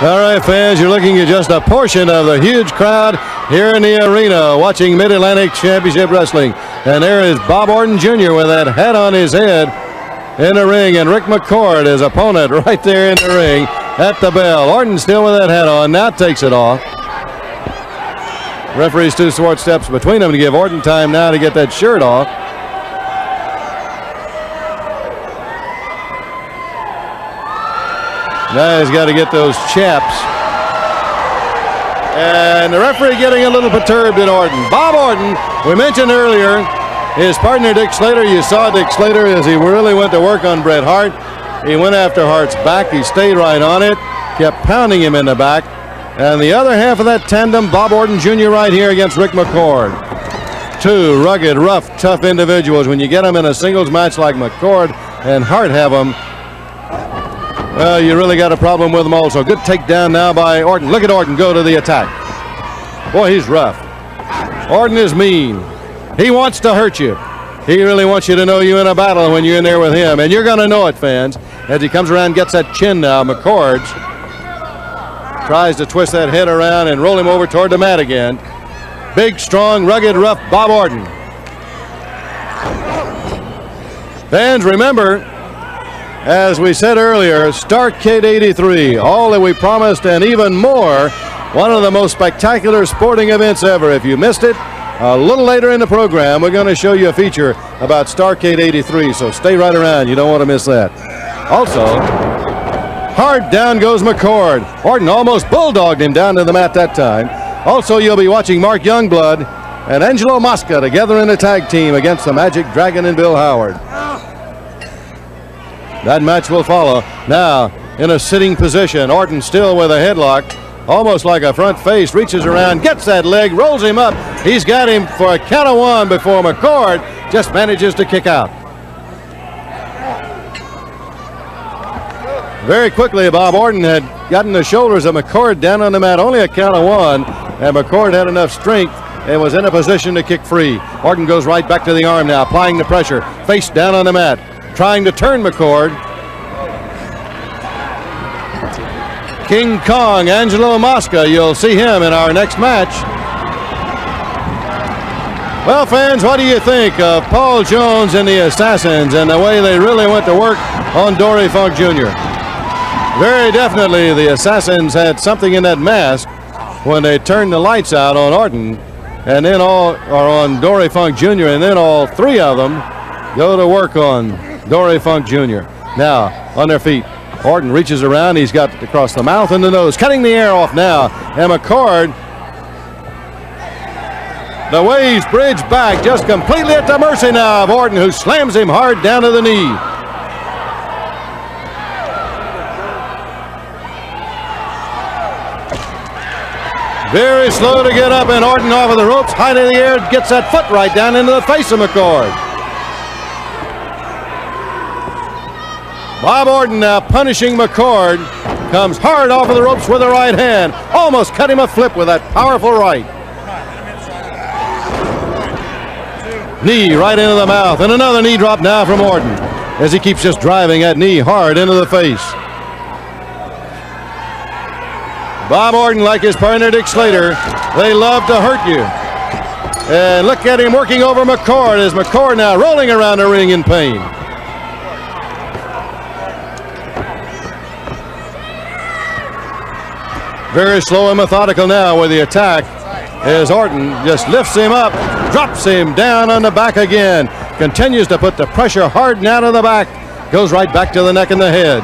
All right, fans, you're looking at just a portion of the huge crowd here in the arena watching Mid-Atlantic Championship Wrestling. And there is Bob Orton Jr. with that hat on his head in the ring, and Ric McCord, his opponent, right there in the ring at the bell. Orton still with that hat on, now takes it off. Referee's 2 short steps between them to give Orton time now to get that shirt off. Now he's got to get those chaps. And the referee getting a little perturbed at Orton. Bob Orton, we mentioned earlier, his partner Dick Slater. You saw Dick Slater as he really went to work on Bret Hart. He went after Hart's back. He stayed right on it, kept pounding him in the back. And the other half of that tandem, Bob Orton Jr. right here against Ric McCord. 2 rugged, rough, tough individuals. When you get them in a singles match like McCord and Hart have them, well, you really got a problem with them also. Good takedown now by Orton. Look at Orton go to the attack. Boy, he's rough. Orton is mean. He wants to hurt you. He really wants you to know you're in a battle when you're in there with him. And you're going to know it, fans. As he comes around and gets that chin now, McCord tries to twist that head around and roll him over toward the mat again. Big, strong, rugged, rough Bob Orton. Fans, remember, as we said earlier, Starrcade 83, all that we promised and even more. One of the most spectacular sporting events ever. If you missed it, a little later in the program, we're going to show you a feature about Starrcade 83, so stay right around. You don't want to miss that. Also, hard down goes McCord. Orton almost bulldogged him down to the mat that time. Also, you'll be watching Mark Youngblood and Angelo Mosca together in a tag team against the Magic Dragon and Bill Howard. That match will follow. Now, in a sitting position, Orton still with a headlock, almost like a front face, reaches around, gets that leg, rolls him up. He's got him for a count of 1 before McCord just manages to kick out. Very quickly, Bob Orton had gotten the shoulders of McCord down on the mat, only a count of 1, and McCord had enough strength and was in a position to kick free. Orton goes right back to the arm now, applying the pressure, face down on the mat, trying to turn McCord. King Kong, Angelo Mosca, you'll see him in our next match. Well, fans, what do you think of Paul Jones and the Assassins and the way they really went to work on Dory Funk Jr.? Very definitely the Assassins had something in that mask when they turned the lights out on Orton and then on Dory Funk Jr., and then all 3 of them go to work on Dory Funk Jr. Now, on their feet, Orton reaches around. He's got it across the mouth and the nose, cutting the air off now. And McCord, the way he's bridged back, just completely at the mercy now of Orton, who slams him hard down to the knee. Very slow to get up, and Orton off of the ropes, high in the air, gets that foot right down into the face of McCord. Bob Orton now punishing McCord, comes hard off of the ropes with the right hand, almost cut him a flip with that powerful right. Knee right into the mouth, and another knee drop now from Orton as he keeps just driving that knee hard into the face. Bob Orton, like his partner Dick Slater, they love to hurt you. And look at him working over McCord as McCord now rolling around the ring in pain. Very slow and methodical now with the attack as Orton just lifts him up, drops him down on the back again, continues to put the pressure hard now to the back, goes right back to the neck and the head.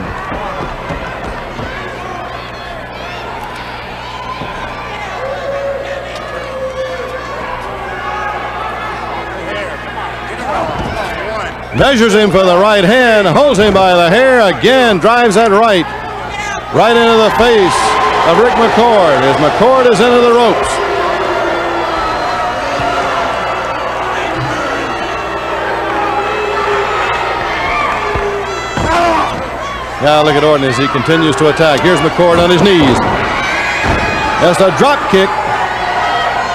Measures him for the right hand, holds him by the hair, again drives that right into the face of Ric McCord as McCord is into the ropes. Now look at Orton as he continues to attack. Here's McCord on his knees. That's a drop kick.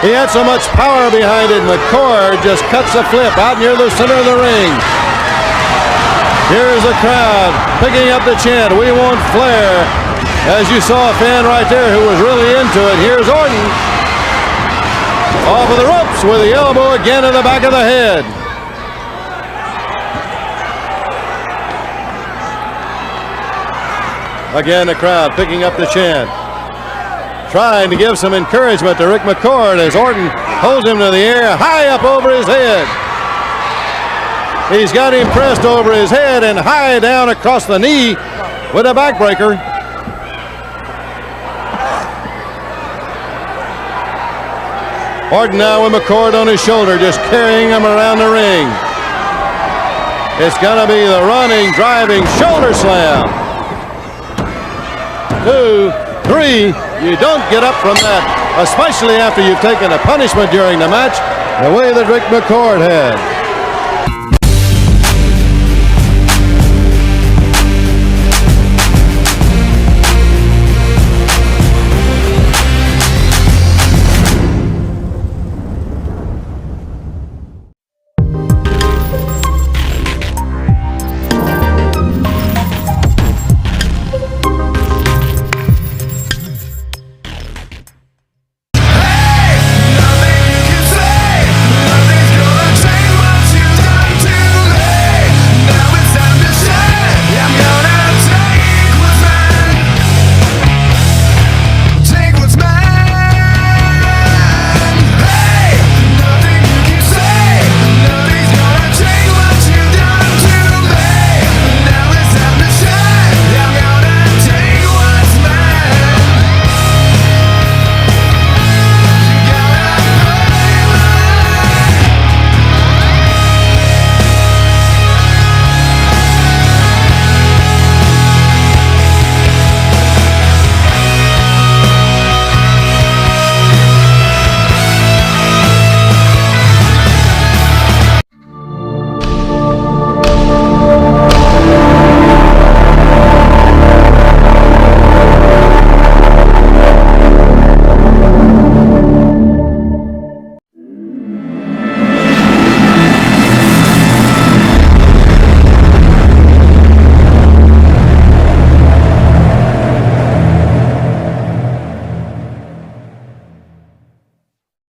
He had so much power behind it. McCord just cuts a flip out near the center of the ring. Here's the crowd picking up the chant, "We want Flair." As you saw a fan right there who was really into it. Here's Orton. Off of the ropes with the elbow again in the back of the head. Again, the crowd picking up the chant, trying to give some encouragement to Ric McCord as Orton holds him to the air, high up over his head. He's got him pressed over his head and high down across the knee with a backbreaker. Orton now with McCord on his shoulder, just carrying him around the ring. It's going to be the running, driving shoulder slam. 2, 3, you don't get up from that, especially after you've taken a punishment during the match, the way that Ric McCord had.